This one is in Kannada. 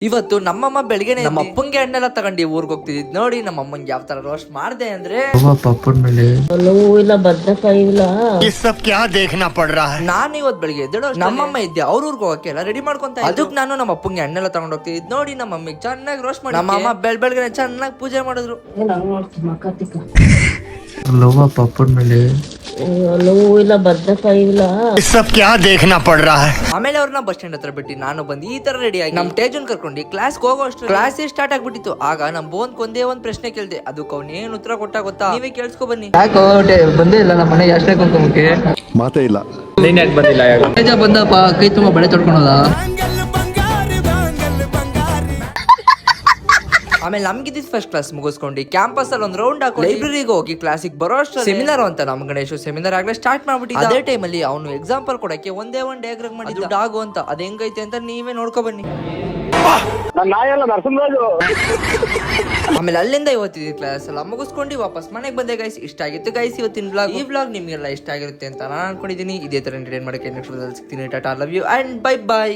ಇವತ್ತು ನಮ್ಮಮ್ಮ ಬೆಳಿಗ್ಗೆನೆ ನಮ್ಮ ಅಪ್ಪಂಗೆ ಹಣ್ಣೆಲ್ಲ ತಗೊಂಡು ಊರ್ಗ್ ಹೋಗ್ತಿದ್ ನೋಡಿ ನಮ್ಮ ಅಮ್ಮಂಗೆ ಯಾವ ತರ ರೋಸ್ಟ್ ಮಾಡ್ದೆ ಅಂದ್ರೆ ಪಪ್ಪನ ಮೇಲೆ ಇಲ್ಲ ಬದ್ನೆಕಾಯಿ ಇಲ್ಲ. ನಾನು ಇವತ್ ಬೆಳಿಗ್ಗೆ ಎದ್ದೇಳೋ ನಮ್ಮಮ್ಮ ಇದ್ದೆ ಅವ್ರ ಊರ್ಗ್ ಹೋಗಕ್ಕೆ ಎಲ್ಲ ರೆಡಿ ಮಾಡ್ಕೊಂತ ಅದಕ್ಕೆ ನಾನು ನಮ್ಮ ಅಪ್ಪಂಗೆ ಹಣ್ಣೆಲ್ಲ ತಗೊಂಡ್ ಹೋಗ್ತಿದ್ ನೋಡಿ ನಮ್ಮ ಮಮ್ಮಿಗೆ ಚೆನ್ನಾಗಿ ರೋಸ್ಟ್ ಮಾಡಿ ನಮ್ಮಮ್ಮ ಬೆಳಗ್ಗೆ ಚೆನ್ನಾಗಿ ಪೂಜೆ ಮಾಡಿದ್ರು. ಪಪ್ಪನ ಮೇಲೆ ಇಲ್ಲ ಬದ್ನೆಕಾಯಿ ಇಲ್ಲ. ಆಮೇಲೆ ಅವ್ರನ್ನ ಬಸ್ ಸ್ಟ್ಯಾಂಡ್ ಹತ್ರ ಬಿಟ್ಟು ನಾನು ಬಂದು ಈ ತರ ರೆಡಿ ಆಗಿ ನಮ್ ಟೇಜನ್ ಕರ್ಕೊಂಡು ಕ್ಲಾಸ್ ಹೋಗೋ ಅಷ್ಟು ಕ್ಲಾಸ್ ಸ್ಟಾರ್ಟ್ ಆಗ್ಬಿಟ್ಟಿತ್ತು. ಆಗ ನಮ್ ಬೋನ್ ಒಂದೇ ಒಂದ್ ಪ್ರಶ್ನೆ ಕೇಳ್ದೆ, ಅದಕ್ಕೆ ಅವ್ನ ಏನ್ ಉತ್ತರ ಕೊಟ್ಟ ಗೊತ್ತಾ? ನೀವೇ ಕೇಳಿಸ್ಕೊ ಬನ್ನಿ. ಯಾಕೋ ಬಂದೇ ಇಲ್ಲ ನಮ್ಮ ಮನೆಗೆ ಅಷ್ಟೇ ಕುಂಕುಮಕ್ಕೆ ಮಾತೇ ಇಲ್ಲ. ನೀನ್ ಯಾಕೆ ಬಂದಿಲ್ಲ? ತೇಜ ಬಂದಪ್ಪ ಕೈ ತುಂಬಾ ಬಳೆ ತೊಡ್ಕೊಳೋದ. ಆಮೇಲೆ ನಮ್ಗಿದ್ ಫಸ್ಟ್ ಕ್ಲಾಸ್ ಮುಗಿಸ್ಕೊಂಡು ಕ್ಯಾಂಪಸ್ ಅಲ್ಲಿ ಒಂದ್ ರೌಂಡ್ ಹಾಕಿ ಲೈಬ್ರರಿಗೆ ಹೋಗಿ ಕ್ಲಾಸಿಗೆ ಬರೋ ಅಷ್ಟು ಸೆಮಿನಾರ್ ಅಂತ ನಮ್ ಗಣೇಶ್ ಸೆಮಿನಾರ್ ಆಗ್ಲೇ ಸ್ಟಾರ್ಟ್ ಮಾಡ್ಬಿಟ್ಟಿದ್ದ. ಅದೇ ಟೈಮ್ ಅಲ್ಲಿ ಅವನು ಎಕ್ಸಾಂಪಲ್ ಕೊಡಕ್ಕೆ ಒಂದೇ ಒಂದ್ ಡಯಾಗ್ರಾಮ್ ಮಾಡಿದ್ದು ಡಾಗು ಅಂತ. ಅದ್ ಹೆಂಗೈತೆ ಅಂತ ನೀವೇ ನೋಡ್ಕೊ ಬನ್ನಿ. ಆಮೇಲೆ ಅಲ್ಲಿಂದ ಇವತ್ತಿನ ಕ್ಲಾಸ್ ಎಲ್ಲ ಮುಗಿಸ್ಕೊಂಡು ವಾಪಸ್ ಮನೆಗೆ ಬಂದೆ ಗೈಸ್. ಇಷ್ಟ ಆಗಿತ್ತು ಗೈಸ್ ಇವತ್ತಿನ ಬ್ಲಾಗ್. ಈ ಬ್ಲಾಗ್ ನಿಮ್ಗೆಲ್ಲ ಇಷ್ಟ ಆಗಿರುತ್ತೆ ಅಂತ ನಾನು ಅನ್ಕೊಂಡಿದ್ದೀನಿ. ಇದೇ ತರ ಎಂಟರ್ಟೈನ್ ಮಾಡಕ್ಕೆ ನೆಕ್ಸ್ಟ್ ಸಿಗ್ತೀನಿ. Tata, love you and bye by.